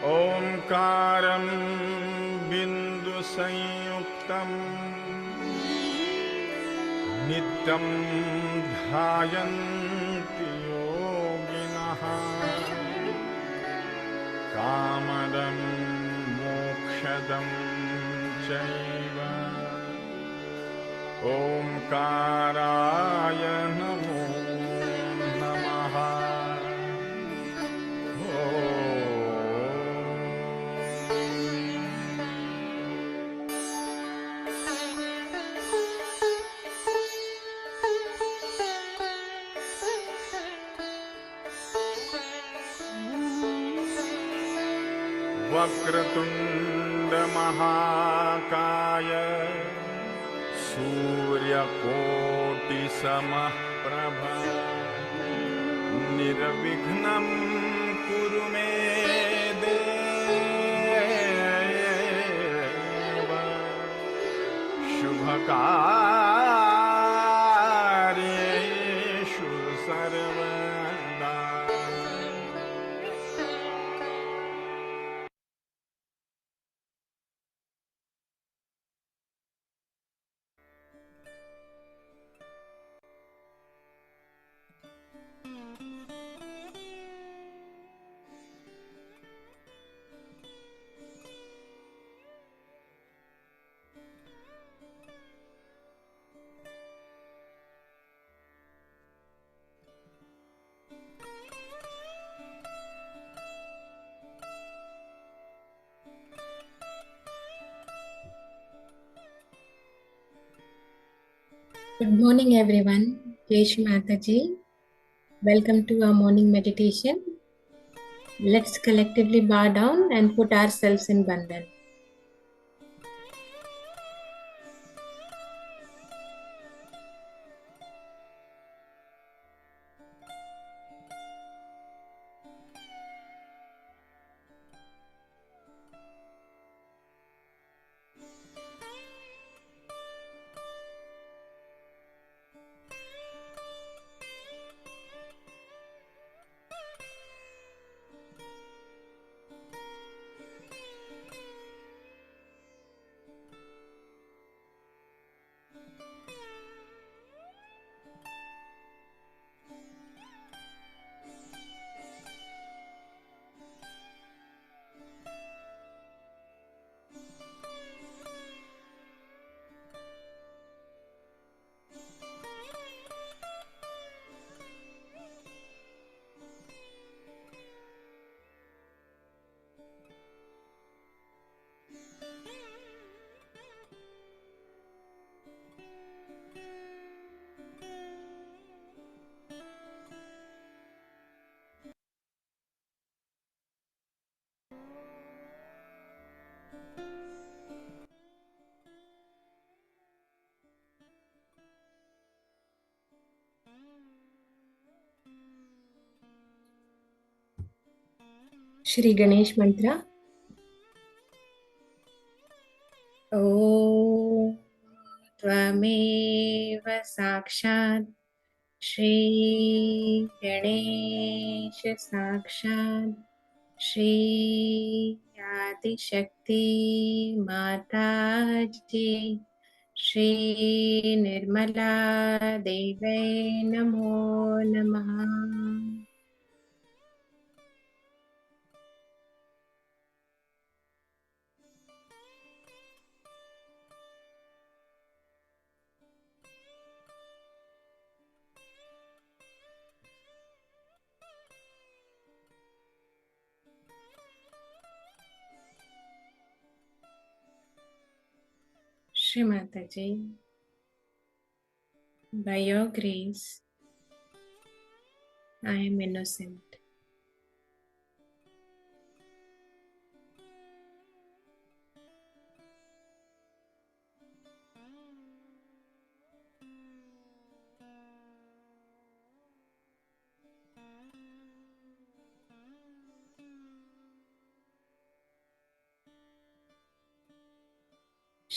ओंकारं बिन्दुसंयुक्तं नित्यं ध्यायन्ति योगिनः कामदं मोक्षदं चैव ओंकाराय नमो नमः। वक्रतुंड महाकाय सूर्यकोटि समप्रभा निर्विघ्नं कुरु मे देव शुभकार्येषु सर्वदा. Good morning, everyone. Jai Shri Mataji. Welcome to our morning meditation. Let's collectively bow down and put ourselves in bandhan. Shri Ganesh Mantra. Om Tvameva Sakshat Shri Ganesh Sakshat Shri Adi Shakti Mataji Shri Nirmala Deve Namo Namaha. Shri Mataji, by your grace, I am innocent.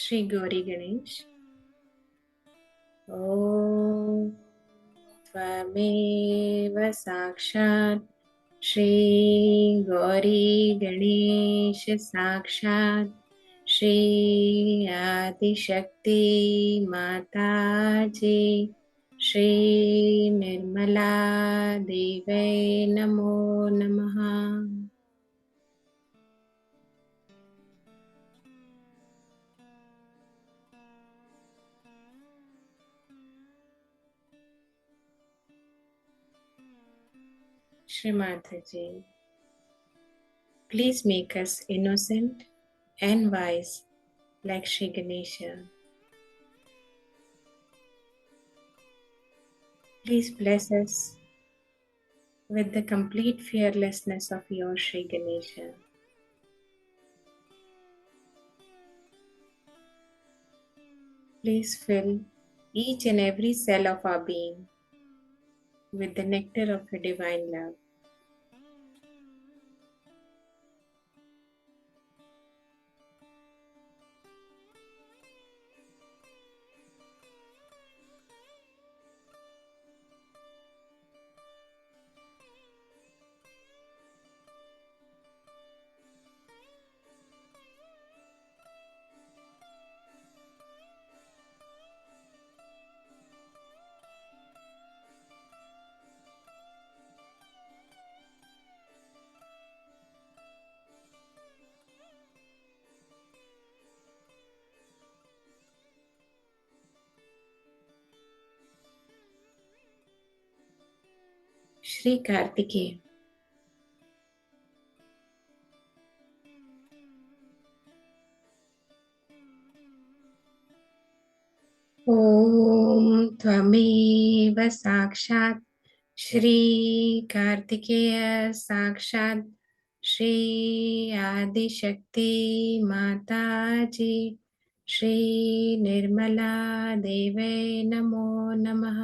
Shri Gauri Ganesh. Om Tvameva Sakshat Shri Gauri Ganesh Sakshat Shri Adi Shakti Mataji Shri Nirmala Deve Namo Namaha. Shri Mataji, please make us innocent and wise like Shri Ganesha. Please bless us with the complete fearlessness of your Shri Ganesha. Please fill each and every cell of our being with the nectar of your divine love. Shri Kartikeya. ॐ त्वमेव साक्षात् श्रीकार्तिकेय साक्षात् श्री आदिशक्ति माताजी श्री निर्मला देवे नमो नमः.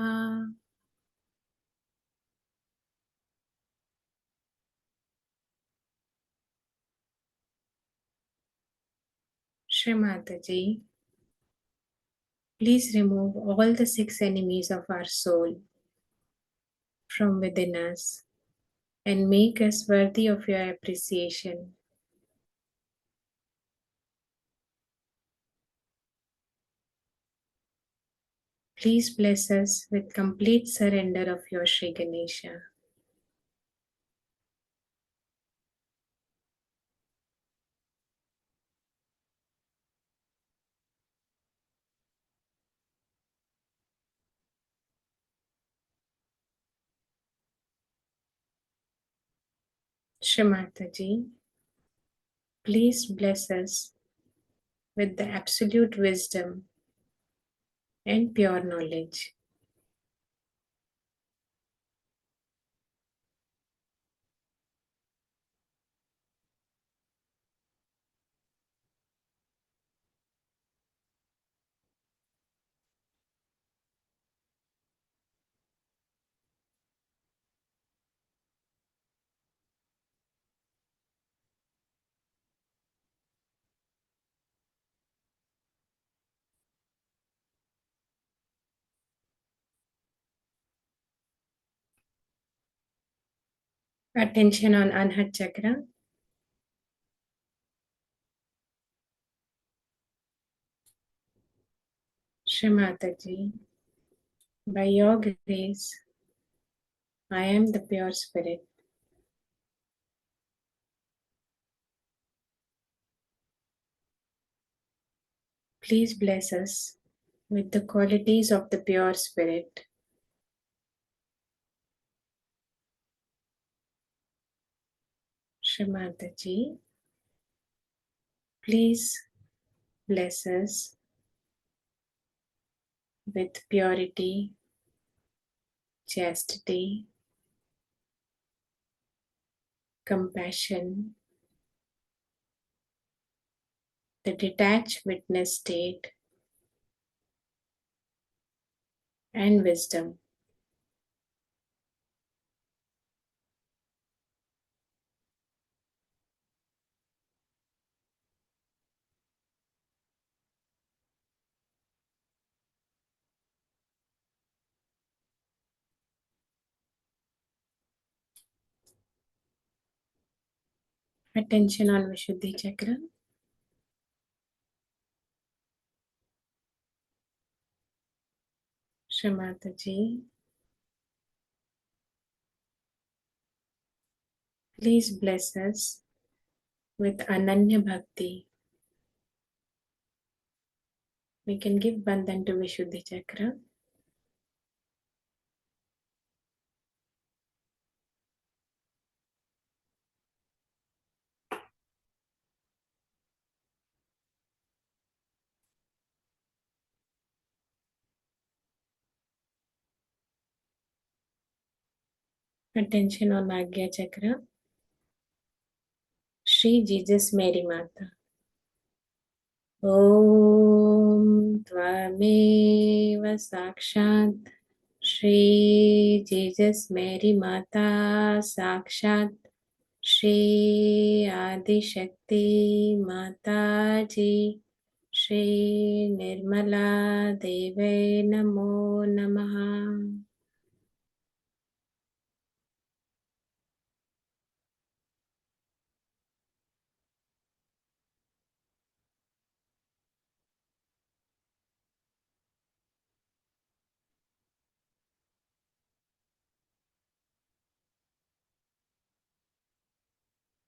Shri Mataji, please remove all the 6 enemies of our soul from within us and make us worthy of your appreciation. Please bless us with complete surrender of your Sri Ganesha. Shri Mataji, please bless us with the absolute wisdom and pure knowledge. Attention on Anhat Chakra. Shri Mataji, by your grace, I am the pure spirit. Please bless us with the qualities of the pure spirit. Shri Mataji, please bless us with purity, chastity, compassion, the detached witness state, and wisdom. Attention on Vishuddhi Chakra. Shri Mataji, please bless us with Ananya Bhakti. We can give Bandhan to Vishuddhi Chakra. Attention on Agya Chakra. Shri Jesus Mary Mata. Om Tvameva Sakshat Shri Jesus Mary Mata Sakshat Shri Adi Shakti Mata Ji Shri Nirmala Deve Namo Namaha.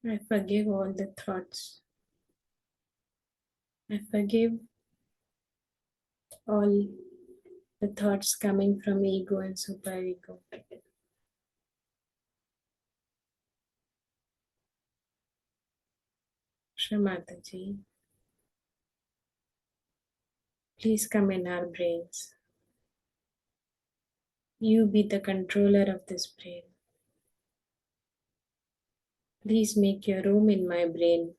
I forgive all the thoughts. I forgive all the thoughts coming from ego and superego. Shri please come in our brains. You be the controller of this brain. Please make your room in my brain.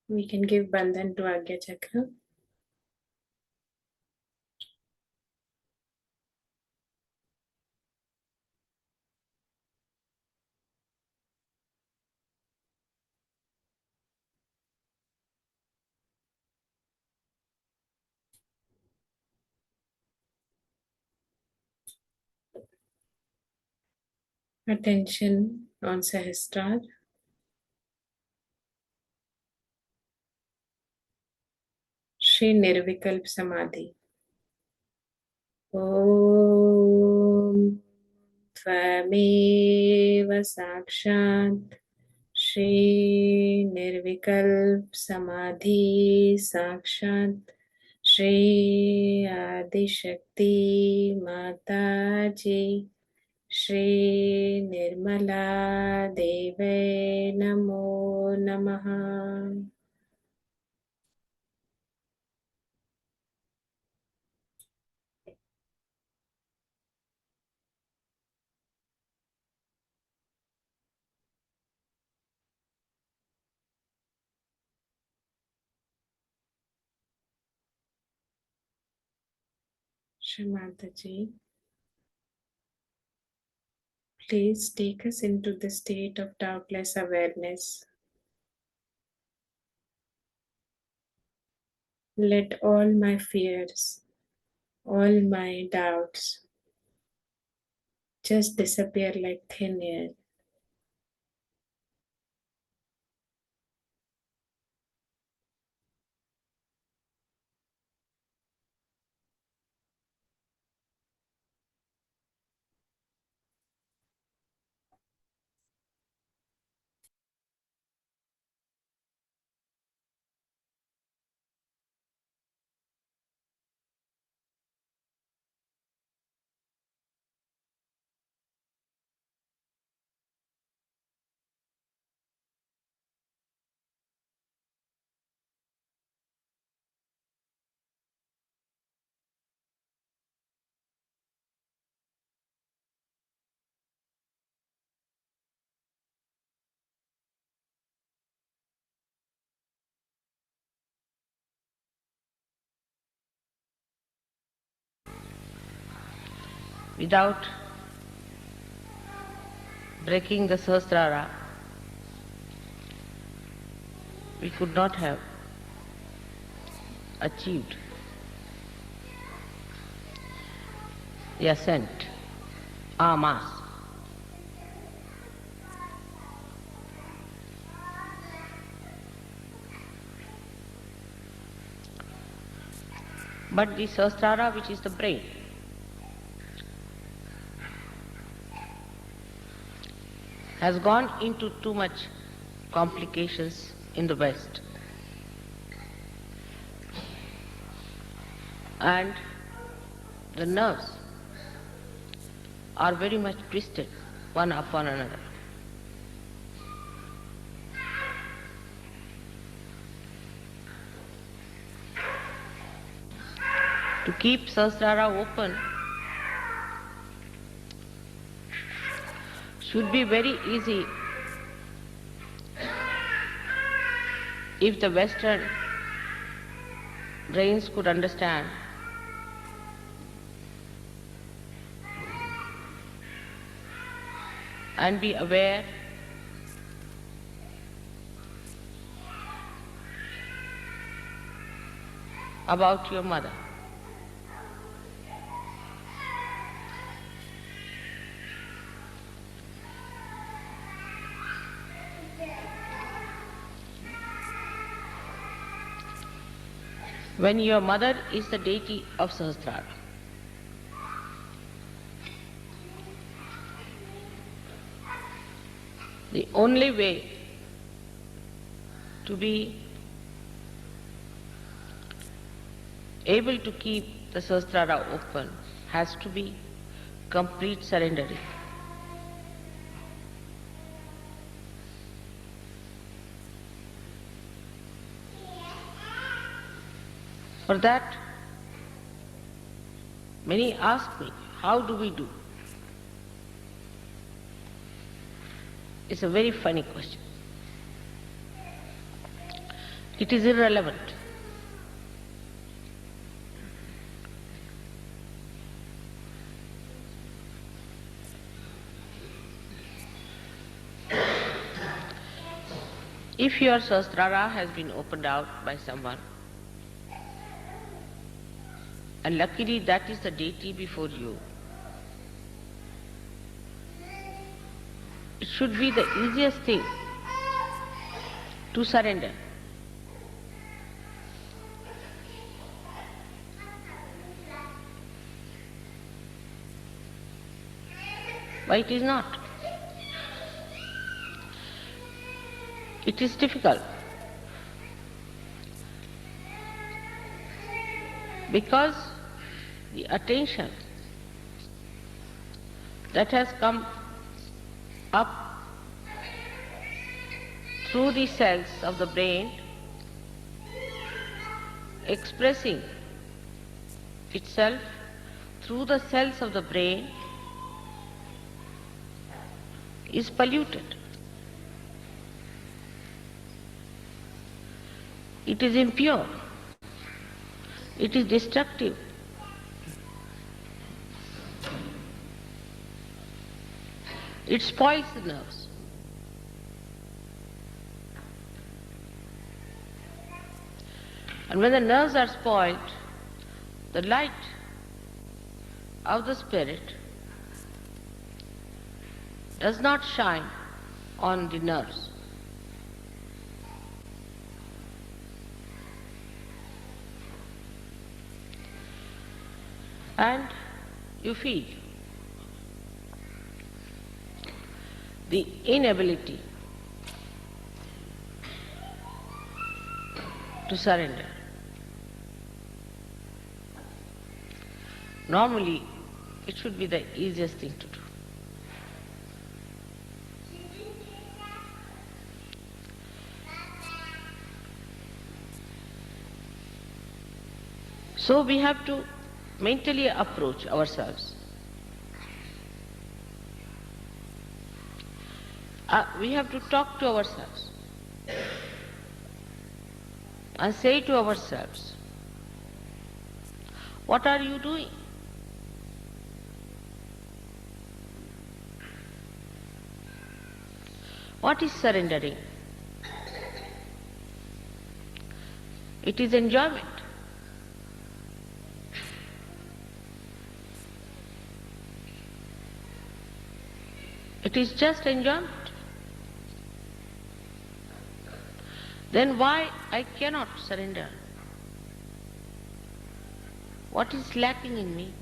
We can give Bandhan to Agya Chakra. Attention on Sahasrara. Shri Nirvikalp Samadhi. Om Tvameva Sakshat Shri Nirvikalp Samadhi Sakshat Shri Adi Shakti Mata Ji Shri Nirmala Deve Namo Namaha. Shri Mataji, please take us into the state of doubtless awareness. Let all my fears, all my doubts just disappear like thin air. Without breaking the Sahasrara, we could not have achieved the ascent en masse. But the Sahasrara, which is the brain, has gone into too much complications in the West. And the nerves are very much twisted one upon another. To keep Sahasrara open, should be very easy if the Western brains could understand and be aware about your mother. When your mother is the deity of Sahasrara, the only way to be able to keep the Sahasrara open has to be complete surrendering. For that, many ask me, how do we do? It's a very funny question. It is irrelevant. If your Sahasrara has been opened out by someone, and luckily that is the deity before you, it should be the easiest thing to surrender. But it is not. It is difficult because the attention that has come up through the cells of the brain, expressing itself through the cells of the brain, is polluted. It is impure. It is destructive. It spoils the nerves. And when the nerves are spoiled, the light of the spirit does not shine on the nerves. And you feel the inability to surrender. Normally, it should be the easiest thing to do. So we have to mentally approach ourselves. We have to talk to ourselves and say to ourselves, what are you doing? What is surrendering? It is enjoyment. It is just enjoyment. Then why I cannot surrender? What is lacking in me?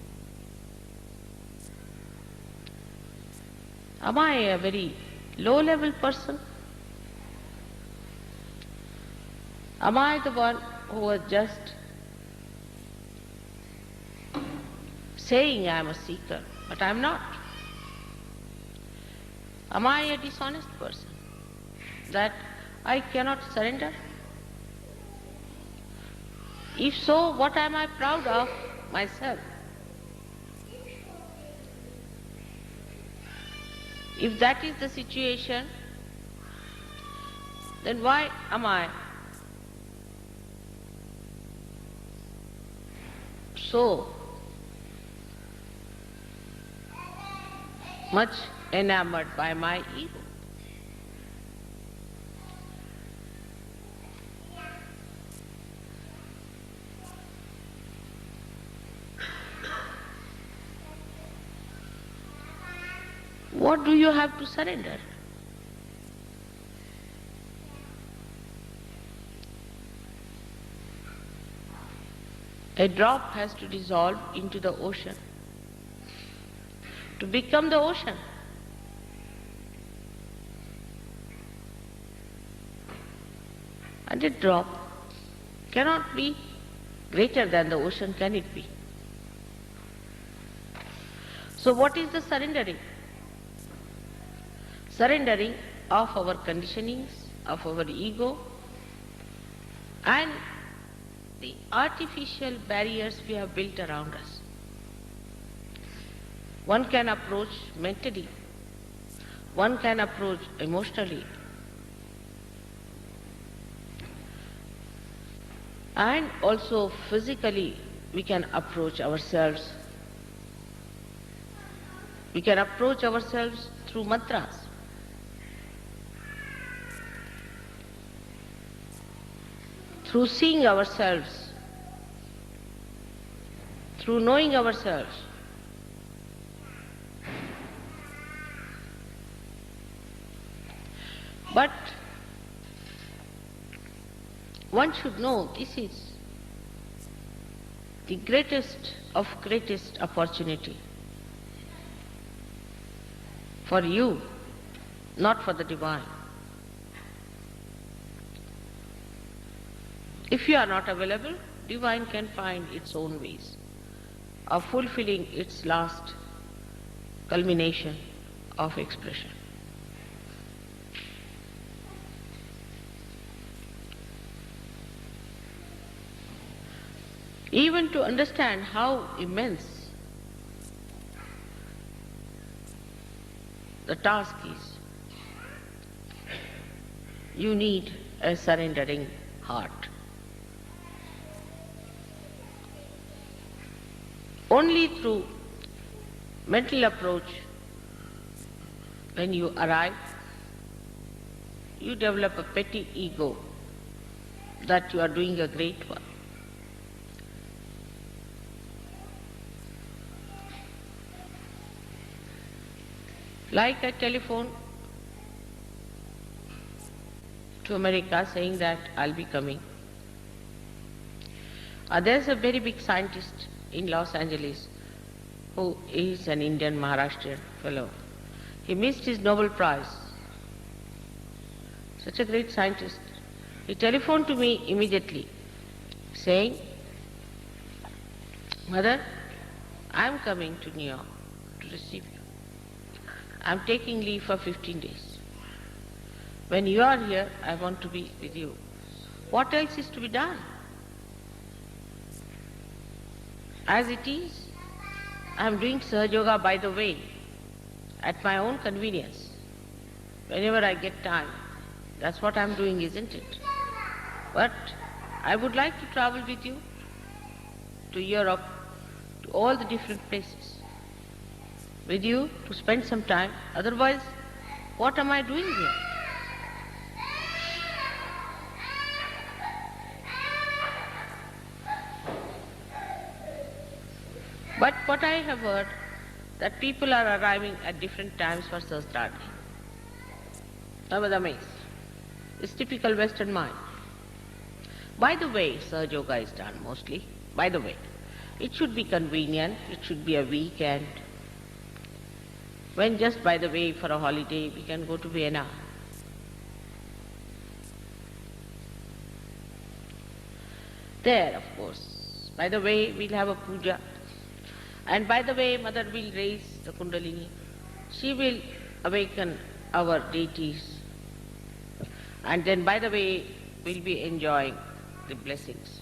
Am I a very low-level person? Am I the one who was just saying I am a seeker, but I am not? Am I a dishonest person that I cannot surrender? If so, what am I proud of myself? If that is the situation, then why am I so much enamored by my ego? What do you have to surrender? A drop has to dissolve into the ocean to become the ocean. And a drop cannot be greater than the ocean, can it be? So what is the surrendering? Surrendering of our conditionings, of our ego, and the artificial barriers we have built around us. One can approach mentally, one can approach emotionally, and also physically we can approach ourselves. We can approach ourselves through mantras. Through seeing ourselves, through knowing ourselves. But one should know this is the greatest of greatest opportunity for you, not for the divine. If you are not available, divine can find its own ways of fulfilling its last culmination of expression. Even to understand how immense the task is, you need a surrendering heart. Only through mental approach, when you arrive, you develop a petty ego that you are doing a great work. Like a telephone to America saying that I'll be coming. There's a very big scientist in Los Angeles who is an Indian Maharashtrian fellow. He missed his Nobel Prize. Such a great scientist. He telephoned to me immediately saying, Mother, I'm coming to New York to receive you. I'm taking leave for 15 days. When you are here, I want to be with you. What else is to be done? As it is, I am doing Sahaja Yoga, by the way, at my own convenience. Whenever I get time, that's what I am doing, isn't it? But I would like to travel with you to Europe, to all the different places, with you to spend some time. Otherwise, what am I doing here? But what I have heard, that people are arriving at different times for Sahasrarthi. I was amazed. It's typical Western mind. By the way, Sahaja Yoga is done mostly. By the way, it should be convenient, it should be a weekend. When just by the way for a holiday we can go to Vienna. There, of course, by the way we'll have a puja. And by the way, Mother will raise the Kundalini. She will awaken our deities. And then by the way, we'll be enjoying the blessings.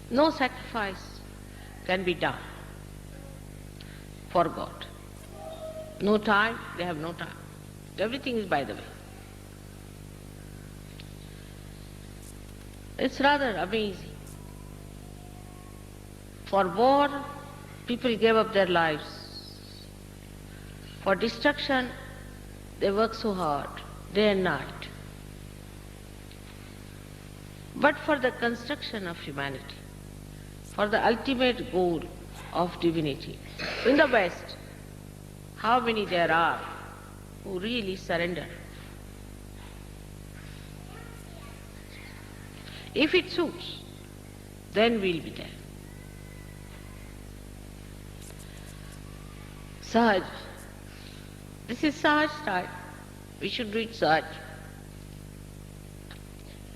No sacrifice can be done. for God. No time, they have no time. Everything is by the way. It's rather amazing. For war, people gave up their lives. For destruction, they work so hard, day and night. But for the construction of humanity, for the ultimate goal of divinity, in the West, how many there are who really surrender? If it suits, then we'll be there. Sahaj. This is Sahaj style. We should do it Sahaj.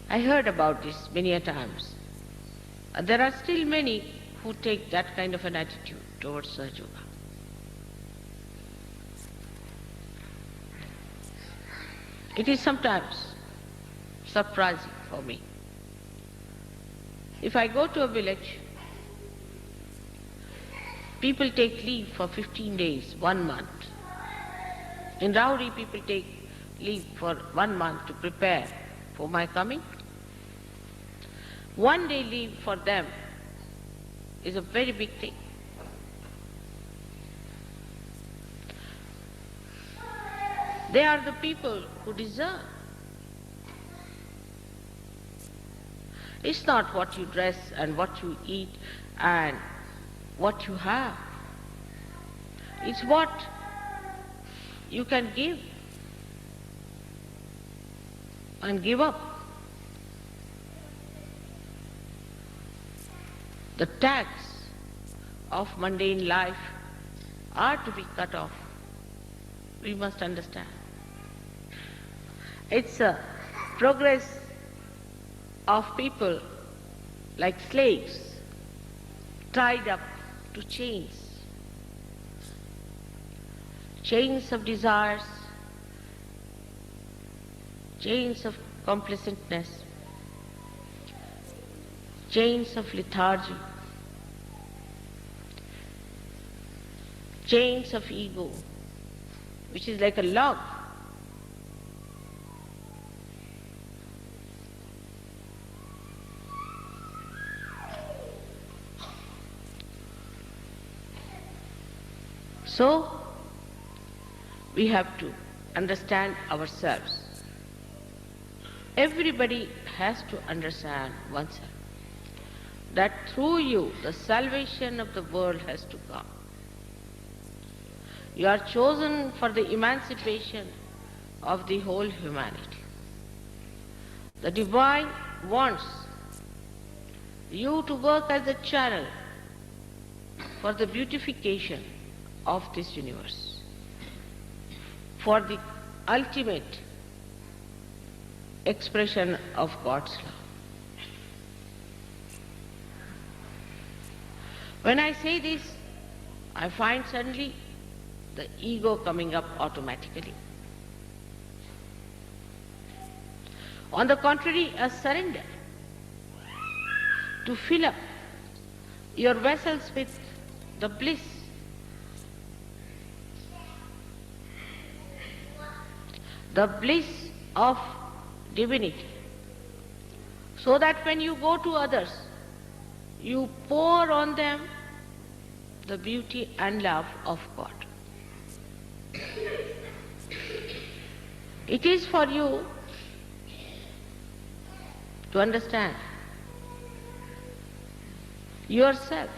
I heard about this many a times. There are still many who take that kind of an attitude towards Sahaj Yoga. It is sometimes surprising for me. If I go to a village, people take leave for 15 days, 1 month. In Rauri, people take leave for 1 month to prepare for my coming. 1 day leave for them is a very big thing. They are the people who deserve. It's not what you dress and what you eat and what you have. It's what you can give and give up. The tags of mundane life are to be cut off. We must understand. It's a progress of people like slaves tied up to chains. Chains of desires, chains of complacentness, chains of lethargy, chains of ego, which is like a log. So, we have to understand ourselves. Everybody has to understand oneself, that through you the salvation of the world has to come. You are chosen for the emancipation of the whole humanity. The Divine wants you to work as a channel for the beautification of this universe, for the ultimate expression of God's love. When I say this, I find suddenly the ego coming up automatically. On the contrary, a surrender to fill up your vessels with the bliss, the bliss of divinity, so that when you go to others, you pour on them the beauty and love of God. It is for you to understand yourself.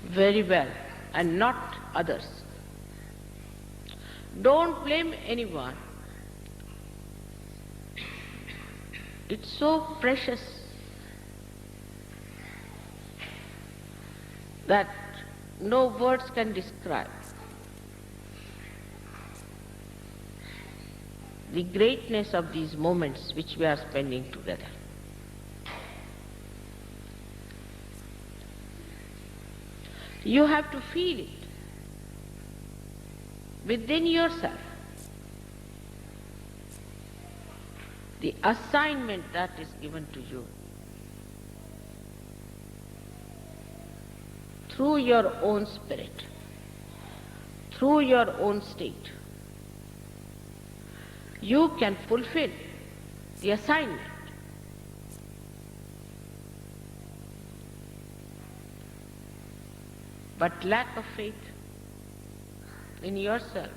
Very well, and not others. Don't blame anyone. It's so precious that no words can describe the greatness of these moments which we are spending together. You have to feel it within yourself, the assignment that is given to you through your own spirit, through your own state, you can fulfill the assignment. But lack of faith in yourself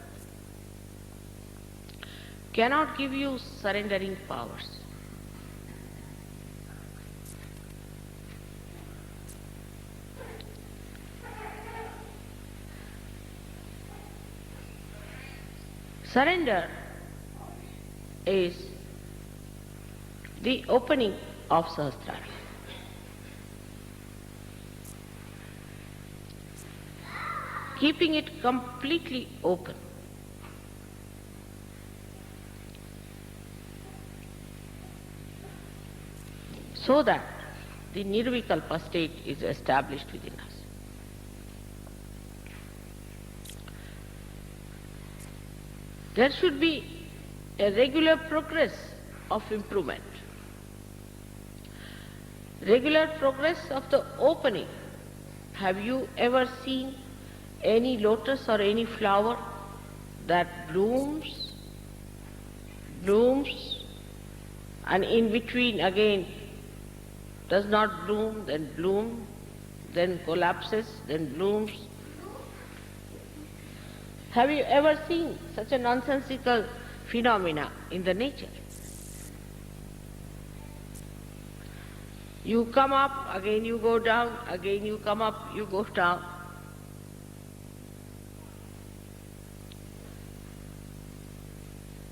cannot give you surrendering powers. Surrender is the opening of Sahasrara. Keeping it completely open. So that the Nirvikalpa state is established within us. There should be a regular progress of improvement, regular progress of the opening. Have you ever seen any lotus or any flower that blooms, and in between again does not bloom, then collapses, then blooms? Have you ever seen such a nonsensical phenomena in the nature? You come up, again you go down, again you come up, you go down.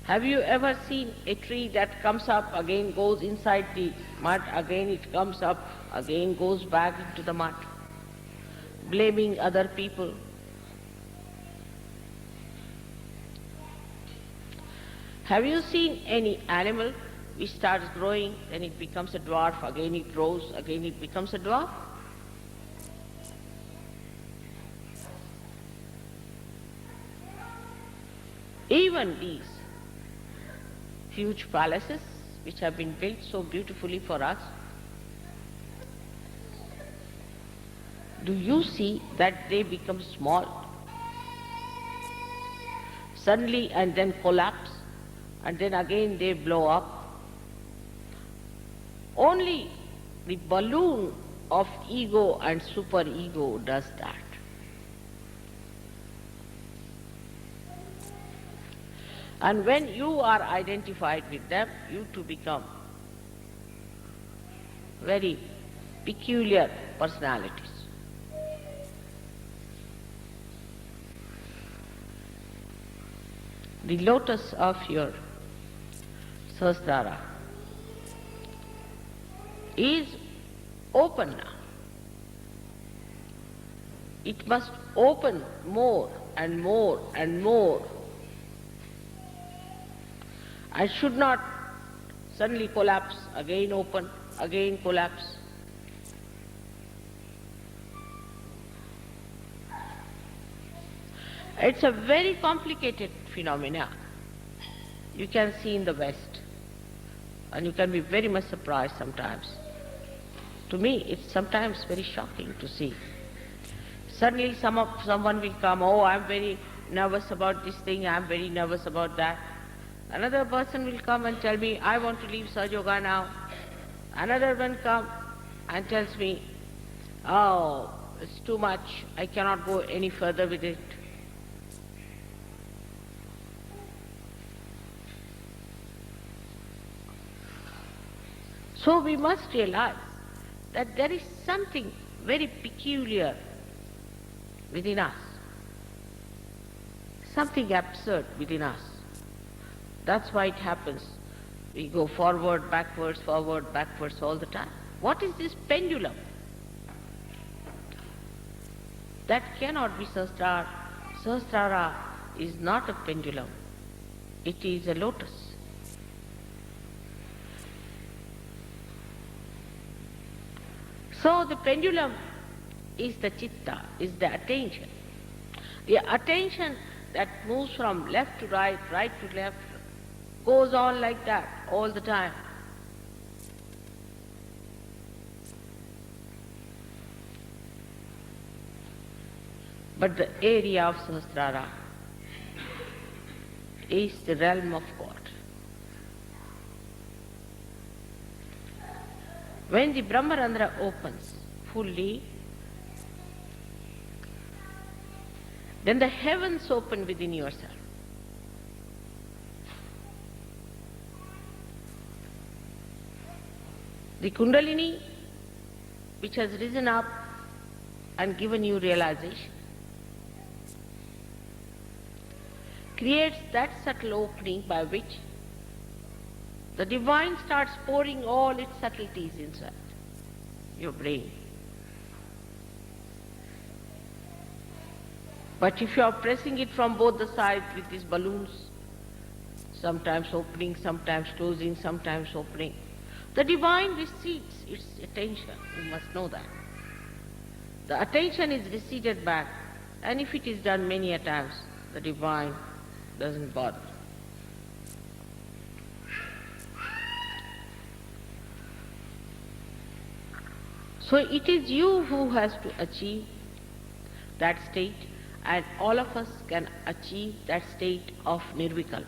Have you ever seen a tree that comes up, again goes inside the mud, again it comes up, again goes back into the mud, blaming other people? Have you seen any animal which starts growing, then it becomes a dwarf, again it grows, again it becomes a dwarf? Even these huge palaces which have been built so beautifully for us, do you see that they become small suddenly and then collapse, and then again they blow up? Only the balloon of ego and superego does that. And when you are identified with them, you too become very peculiar personalities. The lotus of your Sahasrara is open now. It must open more and more and more, and should not suddenly collapse, again open, again collapse. It's a very complicated phenomena. You can see in the West, and you can be very much surprised sometimes. To me, it's sometimes very shocking to see. Suddenly someone will come, oh, I'm very nervous about this thing, I'm very nervous about that. Another person will come and tell me, I want to leave Sahaja Yoga now. Another one come and tells me, oh, it's too much, I cannot go any further with it. So we must realize that there is something very peculiar within us, something absurd within us. That's why it happens. We go forward, backwards all the time. What is this pendulum? That cannot be Sahasrara. Sahasrara is not a pendulum. It is a lotus. So the pendulum is the chitta, is the attention. The attention that moves from left to right, right to left, goes on like that all the time. But the area of Sahasrara is the realm of God. When the Brahmarandra opens fully, then the heavens open within yourself. The Kundalini, which has risen up and given you realization, creates that subtle opening by which the divine starts pouring all its subtleties inside your brain. But if you are pressing it from both the sides with these balloons, sometimes opening, sometimes closing, sometimes opening, the divine recedes its attention. You must know that. The attention is receded back, and if it is done many a times, the divine doesn't bother. So it is you who has to achieve that state, and all of us can achieve that state of Nirvikalp.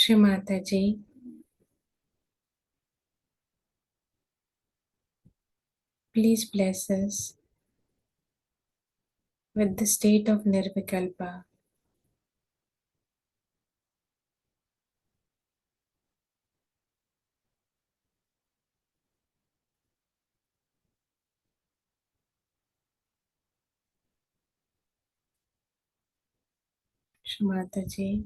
Shri Mataji, please bless us with the state of Nirvikalpa. Shri Mataji,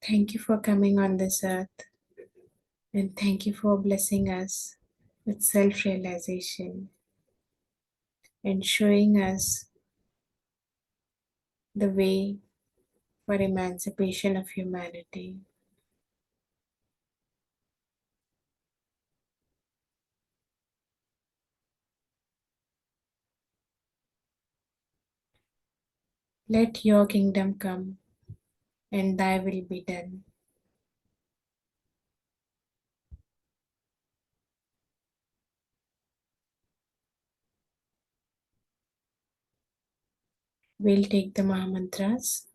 thank you for coming on this earth and thank you for blessing us with self realization and showing us the way for emancipation of humanity. Let your kingdom come and thy will be done. We'll take the Mahamantras.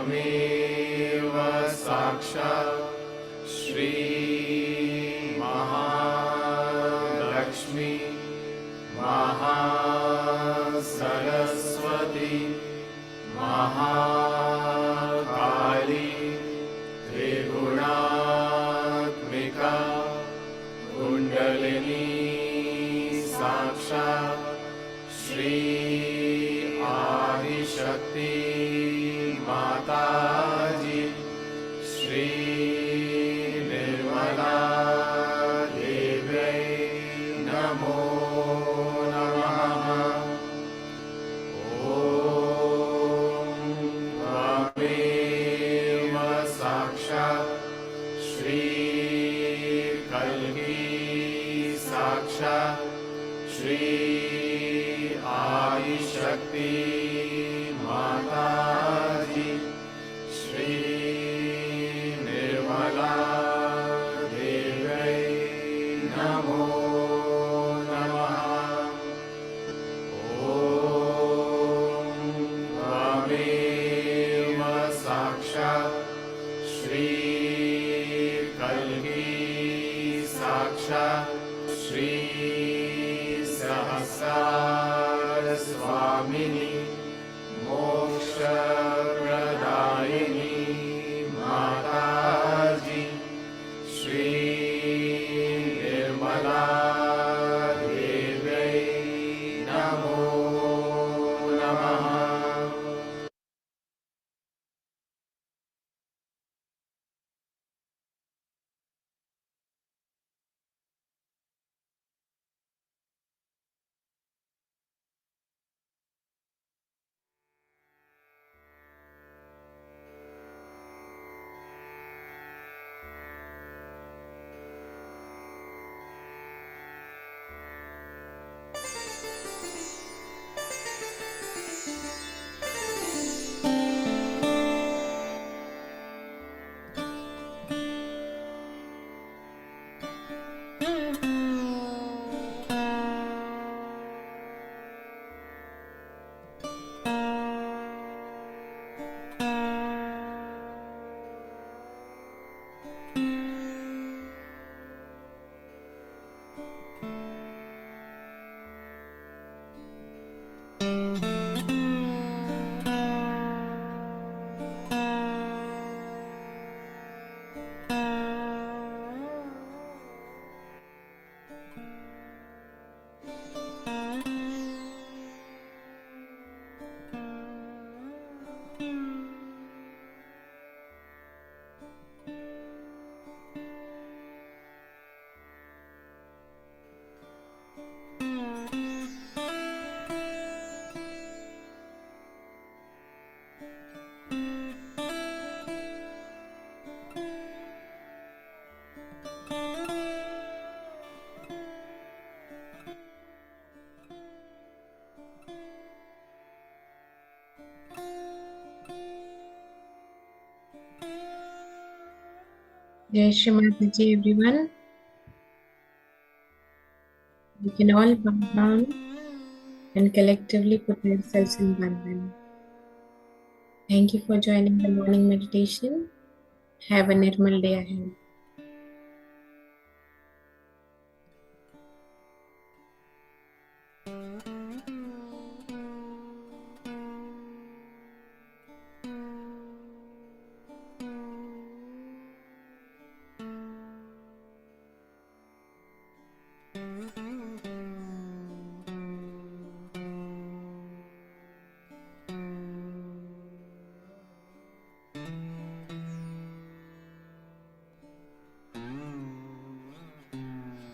त्वमेव साक्षात् श्री महालक्ष्मी महासरस्वती महाकाली त्रिगुणात्मिका कुण्डलिनी साक्षात् श्री आदिशक्ति माताजी श्री निर्मला देव्यै नमो नमः। ॐ त्वमेव साक्षात् श्री कल्की साक्षात् श्री आदिशक्ति माताजी श्री निर्मला देव्यै नमो नमः। ॐ त्वमेव साक्षात् श्री कल्की साक्षात् श्री सहस्रार स्वामिनी मोक्षप्रदायिनी माताजी श्री निर्मला देव्यै नमो नमः। Jai Shri Mataji, everyone. We can all bow down and collectively put ourselves in bandhan. Thank you for joining the morning meditation. Have a nirmal day ahead.